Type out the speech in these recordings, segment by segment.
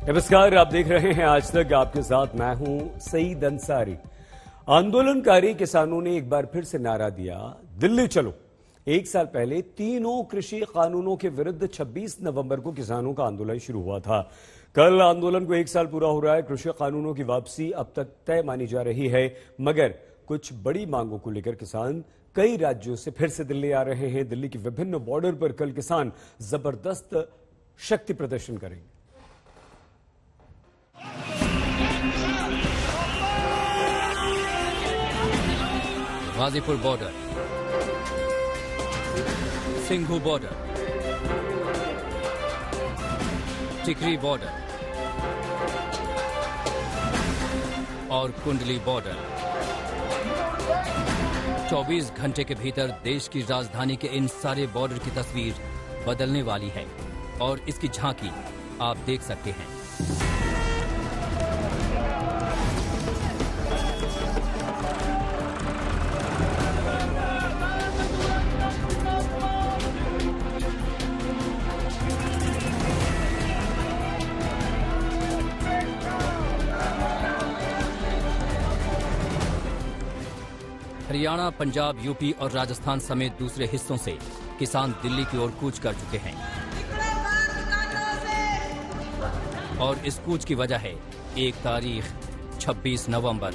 नमस्कार, आप देख रहे हैं आज तक। आपके साथ मैं हूं सईद अंसारी। आंदोलनकारी किसानों ने एक बार फिर से नारा दिया, दिल्ली चलो। एक साल पहले तीनों कृषि कानूनों के विरुद्ध 26 नवंबर को किसानों का आंदोलन शुरू हुआ था। कल आंदोलन को एक साल पूरा हो रहा है। कृषि कानूनों की वापसी अब तक तय मानी जा रही है, मगर कुछ बड़ी मांगों को लेकर किसान कई राज्यों से फिर से दिल्ली आ रहे हैं। दिल्ली के विभिन्न बॉर्डर पर कल किसान जबरदस्त शक्ति प्रदर्शन करेंगे। गाजीपुर बॉर्डर, सिंघू बॉर्डर, टिकरी बॉर्डर और कुंडली बॉर्डर। 24 घंटे के भीतर देश की राजधानी के इन सारे बॉर्डर की तस्वीर बदलने वाली है और इसकी झांकी आप देख सकते हैं। हरियाणा, पंजाब, यूपी और राजस्थान समेत दूसरे हिस्सों से किसान दिल्ली की ओर कूच कर चुके हैं और इस कूच की वजह है एक तारीख 26 नवंबर।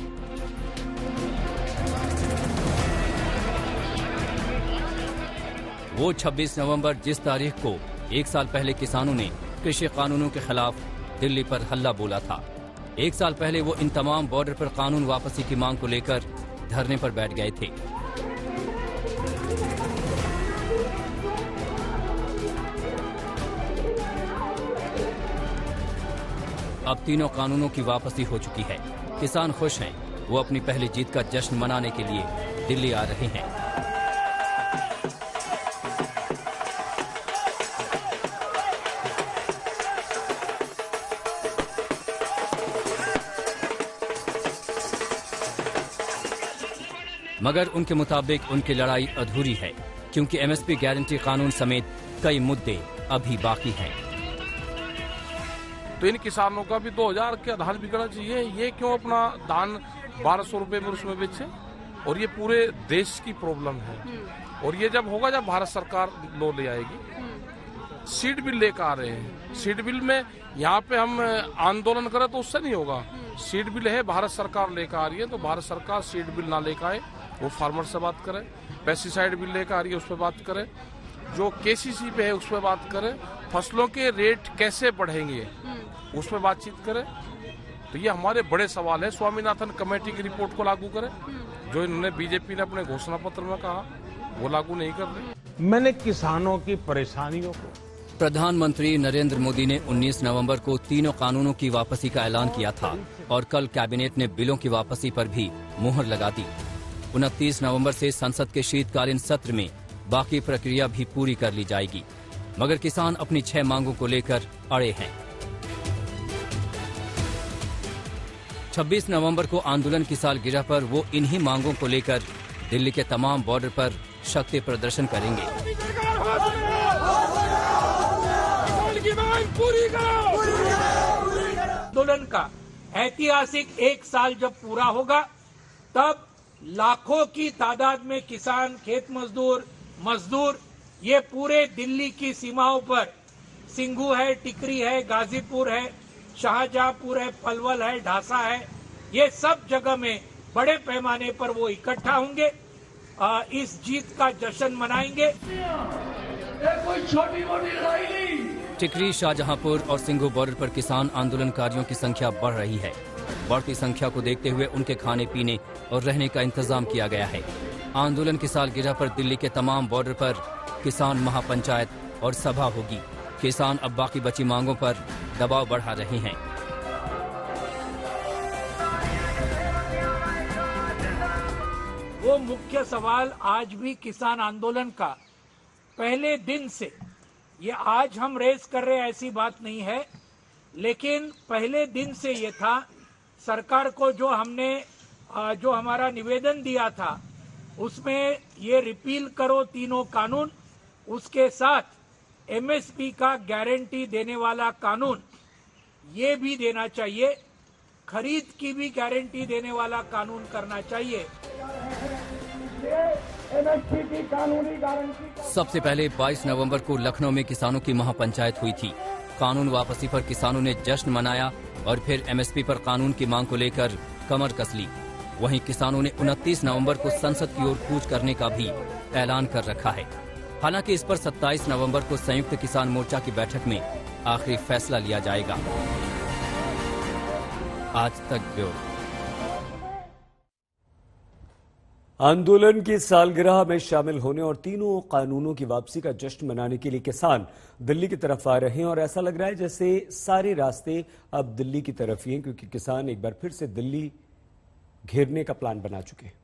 वो 26 नवंबर जिस तारीख को एक साल पहले किसानों ने कृषि कानूनों के खिलाफ दिल्ली पर हल्ला बोला था। एक साल पहले वो इन तमाम बॉर्डर पर कानून वापसी की मांग को लेकर धरने पर बैठ गए थे। अब तीनों कानूनों की वापसी हो चुकी है। किसान खुश हैं। वो अपनी पहली जीत का जश्न मनाने के लिए दिल्ली आ रहे हैं। मगर उनके मुताबिक उनकी लड़ाई अधूरी है, क्योंकि एमएसपी गारंटी कानून समेत कई मुद्दे अभी बाकी हैं। तो इन किसानों का भी 2000 के धान बिकना चाहिए। ये क्यों अपना धान 1200 रुपए में उसमें बेचे? और ये पूरे देश की प्रॉब्लम है। और ये जब होगा जब भारत सरकार लो ले आएगी। सीड बिल लेकर आ रहे हैं। सीड बिल में यहाँ पे हम आंदोलन करें तो उससे नहीं होगा। सीड बिल है, भारत सरकार लेकर आ रही है, तो भारत सरकार सीड बिल ना लेकर आए, वो फार्मर से बात करें। पेस्टिसाइड बिल लेकर आ रही है, उस पर बात करें। जो केसीसी पे है उस पर बात करें। फसलों के रेट कैसे बढ़ेंगे उस पर बातचीत करें। तो ये हमारे बड़े सवाल है। स्वामीनाथन कमेटी की रिपोर्ट को लागू करें, जो इन्होंने बीजेपी ने अपने घोषणा पत्र में कहा, वो लागू नहीं कर रहे। मैंने किसानों की परेशानियों को प्रधानमंत्री नरेंद्र मोदी ने 19 नवंबर को तीनों कानूनों की वापसी का ऐलान किया था और कल कैबिनेट ने बिलों की वापसी पर भी मुहर लगा दी। 29 नवंबर से संसद के शीतकालीन सत्र में बाकी प्रक्रिया भी पूरी कर ली जाएगी, मगर किसान अपनी 6 मांगों को लेकर अड़े हैं। 26 नवंबर को आंदोलन की सालगिरह पर वो इन्हीं मांगों को लेकर दिल्ली के तमाम बॉर्डर पर शक्ति प्रदर्शन करेंगे। आंदोलन का ऐतिहासिक एक साल जब पूरा होगा, तब लाखों की तादाद में किसान, खेत मजदूर ये पूरे दिल्ली की सीमाओं पर, सिंघू है, टिकरी है, गाजीपुर है, शाहजहांपुर है, पलवल है, ढासा है, ये सब जगह में बड़े पैमाने पर वो इकट्ठा होंगे, इस जीत का जश्न मनाएंगे। कोई छोटी मोटी लड़ाई नहीं। टिकरी, शाहजहांपुर और सिंघू बॉर्डर पर किसान आंदोलनकारियों की संख्या बढ़ रही है। बढ़ती संख्या को देखते हुए उनके खाने पीने और रहने का इंतजाम किया गया है। आंदोलन की सालगिरह पर दिल्ली के तमाम बॉर्डर पर किसान महापंचायत और सभा होगी। किसान अब बाकी बची मांगों पर दबाव बढ़ा रहे हैं। वो मुख्य सवाल आज भी किसान आंदोलन का पहले दिन से, ये आज हम रेस कर रहे ऐसी बात नहीं है, लेकिन पहले दिन से ये था। सरकार को जो हमने जो हमारा निवेदन दिया था उसमें ये रिपील करो तीनों कानून, उसके साथ एमएसपी का गारंटी देने वाला कानून, ये भी देना चाहिए, खरीद की भी गारंटी देने वाला कानून करना चाहिए। एमएसपी की कानूनी गारंटी। सबसे पहले 22 नवंबर को लखनऊ में किसानों की महापंचायत हुई थी। कानून वापसी पर किसानों ने जश्न मनाया और फिर एमएसपी पर कानून की मांग को लेकर कमर कस ली। वहीं किसानों ने 29 नवंबर को संसद की ओर कूच करने का भी ऐलान कर रखा है। हालांकि इस पर 27 नवंबर को संयुक्त किसान मोर्चा की बैठक में आखिरी फैसला लिया जाएगा। आज तक ब्यूरो। आंदोलन की सालगिरह में शामिल होने और तीनों कानूनों की वापसी का जश्न मनाने के लिए किसान दिल्ली की तरफ आ रहे हैं और ऐसा लग रहा है जैसे सारे रास्ते अब दिल्ली की तरफ ही हैं, क्योंकि किसान एक बार फिर से दिल्ली घेरने का प्लान बना चुके हैं।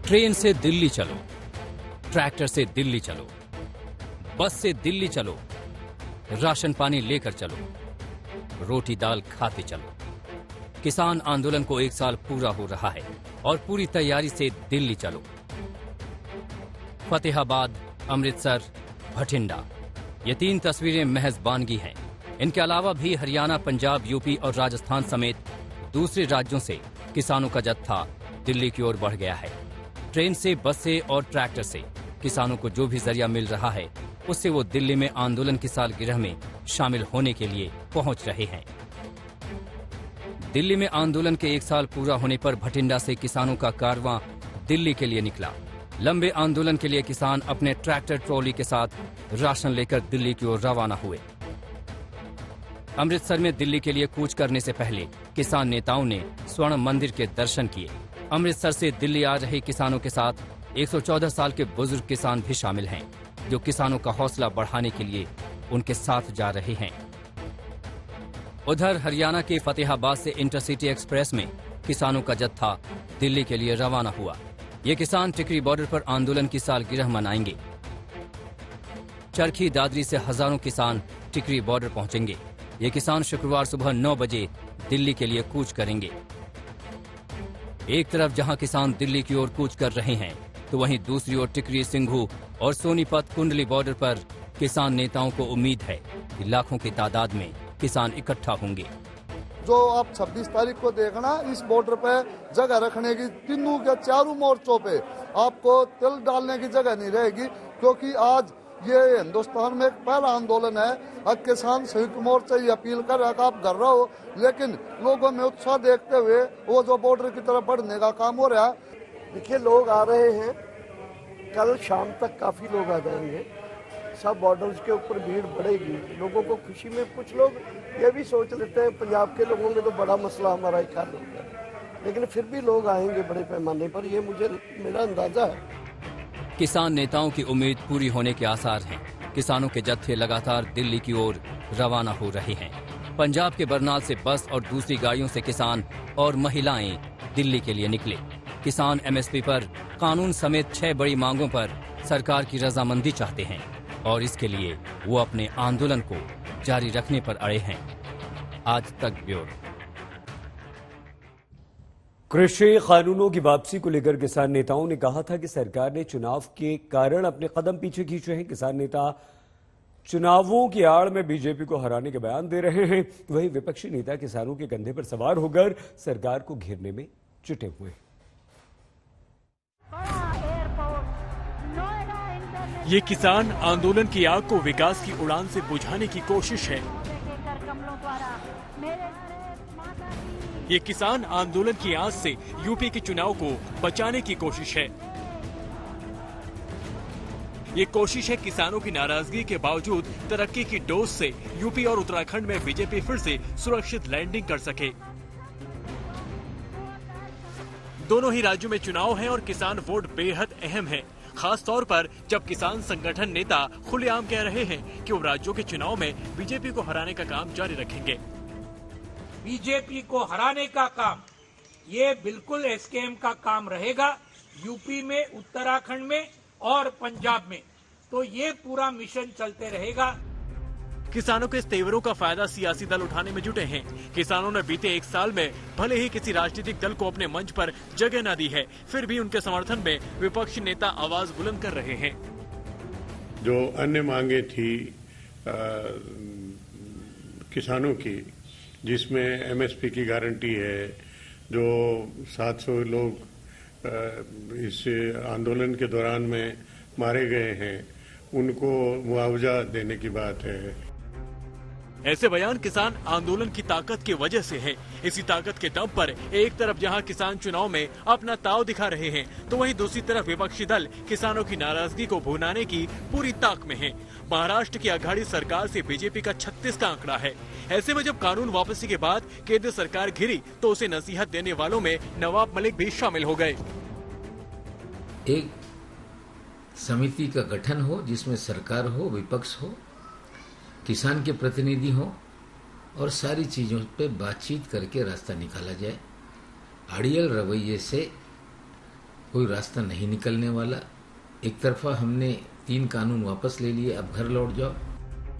ट्रेन से दिल्ली चलो, ट्रैक्टर से दिल्ली चलो, बस से दिल्ली चलो, राशन पानी लेकर चलो, रोटी दाल खाते चलो। किसान आंदोलन को 1 साल पूरा हो रहा है और पूरी तैयारी से दिल्ली चलो। फतेहाबाद, अमृतसर, भटिंडा, ये 3 तस्वीरें महज बानगी हैं। इनके अलावा भी हरियाणा, पंजाब, यूपी और राजस्थान समेत दूसरे राज्यों से किसानों का जत्था दिल्ली की ओर बढ़ गया है। ट्रेन से, बस से और ट्रैक्टर से किसानों को जो भी जरिया मिल रहा है, उससे वो दिल्ली में आंदोलन की सालगिरह में शामिल होने के लिए पहुंच रहे हैं। दिल्ली में आंदोलन के 1 साल पूरा होने पर भटिंडा से किसानों का कारवां दिल्ली के लिए निकला। लंबे आंदोलन के लिए किसान अपने ट्रैक्टर ट्रॉली के साथ राशन लेकर दिल्ली की ओर रवाना हुए। अमृतसर में दिल्ली के लिए कूच करने से पहले किसान नेताओं ने स्वर्ण मंदिर के दर्शन किए। अमृतसर से दिल्ली आ रहे किसानों के साथ 114 साल के बुजुर्ग किसान भी शामिल हैं, जो किसानों का हौसला बढ़ाने के लिए उनके साथ जा रहे हैं। उधर हरियाणा के फतेहाबाद से इंटरसिटी एक्सप्रेस में किसानों का जत्था दिल्ली के लिए रवाना हुआ। ये किसान टिकरी बॉर्डर पर आंदोलन की सालगिरह मनाएंगे। चरखी दादरी से हजारों किसान टिकरी बॉर्डर पहुंचेंगे। ये किसान शुक्रवार सुबह 9 बजे दिल्ली के लिए कूच करेंगे। एक तरफ जहां किसान दिल्ली की ओर कूच कर रहे हैं, तो वहीं दूसरी ओर टिकरी, सिंघू और सोनीपत कुंडली बॉर्डर पर किसान नेताओं को उम्मीद है कि लाखों की तादाद में किसान इकट्ठा होंगे। जो आप 26 तारीख को देखना, इस बॉर्डर पे जगह रखने की तीनों के चारों मोर्चों पे आपको तिल डालने की जगह नहीं रहेगी, क्योंकि आज ये हिंदुस्तान में एक पहला आंदोलन है। अब किसान संयुक्त मोर्चा ये अपील कर रहा है कि आप कर रहे हो, लेकिन लोगों में उत्साह देखते हुए वो जो बॉर्डर की तरफ बढ़ने का काम हो रहा है। देखिए, लोग आ रहे हैं, कल शाम तक काफी लोग आ जाएंगे। सब बॉर्डर्स के ऊपर भीड़ बढ़ेगी, लोगों को खुशी में। कुछ लोग ये भी सोच लेते हैं पंजाब के लोगों में तो बड़ा मसला हमारा एक हल हो गया, लेकिन फिर भी लोग आएंगे बड़े पैमाने पर, ये मेरा अंदाजा है। किसान नेताओं की उम्मीद पूरी होने के आसार हैं। किसानों के जत्थे लगातार दिल्ली की ओर रवाना हो रहे हैं। पंजाब के बरनाल से बस और दूसरी गाड़ियों से किसान और महिलाएं दिल्ली के लिए निकले। किसान एमएसपी पर कानून समेत 6 बड़ी मांगों पर सरकार की रजामंदी चाहते हैं और इसके लिए वो अपने आंदोलन को जारी रखने पर अड़े हैं। आज तक ब्यूरो। कृषि कानूनों की वापसी को लेकर किसान नेताओं ने कहा था कि सरकार ने चुनाव के कारण अपने कदम पीछे खींचे हैं। किसान नेता चुनावों की आड़ में बीजेपी को हराने के बयान दे रहे हैं। वहीं विपक्षी नेता किसानों के कंधे पर सवार होकर सरकार को घेरने में जुटे हुए हैं। ये किसान आंदोलन की आग को विकास की उड़ान से बुझाने की कोशिश है। ये किसान आंदोलन की आग से यूपी के चुनाव को बचाने की कोशिश है। ये कोशिश है किसानों की नाराजगी के बावजूद तरक्की की डोज से यूपी और उत्तराखंड में बीजेपी फिर से सुरक्षित लैंडिंग कर सके। दोनों ही राज्यों में चुनाव है और किसान वोट बेहद अहम है, खास तौर पर जब किसान संगठन नेता खुलेआम कह रहे हैं कि वो राज्यों के चुनाव में बीजेपी को हराने का काम जारी रखेंगे। बीजेपी को हराने का काम ये बिल्कुल एसकेएम का काम रहेगा। यूपी में, उत्तराखंड में और पंजाब में तो ये पूरा मिशन चलते रहेगा। किसानों के इस तेवरों का फायदा सियासी दल उठाने में जुटे हैं। किसानों ने बीते 1 साल में भले ही किसी राजनीतिक दल को अपने मंच पर जगह न दी है, फिर भी उनके समर्थन में विपक्षी नेता आवाज बुलंद कर रहे हैं। जो अन्य मांगे थी किसानों की, जिसमें एमएसपी की गारंटी है, जो 700 लोग इस आंदोलन के दौरान में मारे गए हैं, उनको मुआवजा देने की बात है। ऐसे बयान किसान आंदोलन की ताकत की वजह से है। इसी ताकत के दम पर एक तरफ जहां किसान चुनाव में अपना ताव दिखा रहे हैं, तो वहीं दूसरी तरफ विपक्षी दल किसानों की नाराजगी को भुनाने की पूरी ताक में है। महाराष्ट्र की अघाड़ी सरकार से बीजेपी का 36 का आंकड़ा है। ऐसे में जब कानून वापसी के बाद केंद्र सरकार घिरी तो उसे नसीहत देने वालों में नवाब मलिक भी शामिल हो गए। एक समिति का गठन हो जिसमें सरकार हो, विपक्ष हो, किसान के प्रतिनिधि हो और सारी चीजों पे बातचीत करके रास्ता निकाला जाए। अड़ियल रवैये से कोई रास्ता नहीं निकलने वाला। एक तरफा हमने 3 कानून वापस ले लिए, अब घर लौट जाओ।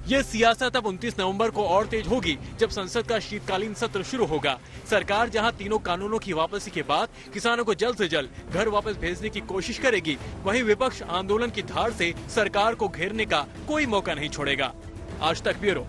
ये सियासत अब 29 नवंबर को और तेज होगी जब संसद का शीतकालीन सत्र शुरू होगा। सरकार जहां तीनों कानूनों की वापसी के बाद किसानों को जल्द से जल्द घर वापस भेजने की कोशिश करेगी, वहीं विपक्ष आंदोलन की धार से सरकार को घेरने का कोई मौका नहीं छोड़ेगा। आज तक ब्यूरो।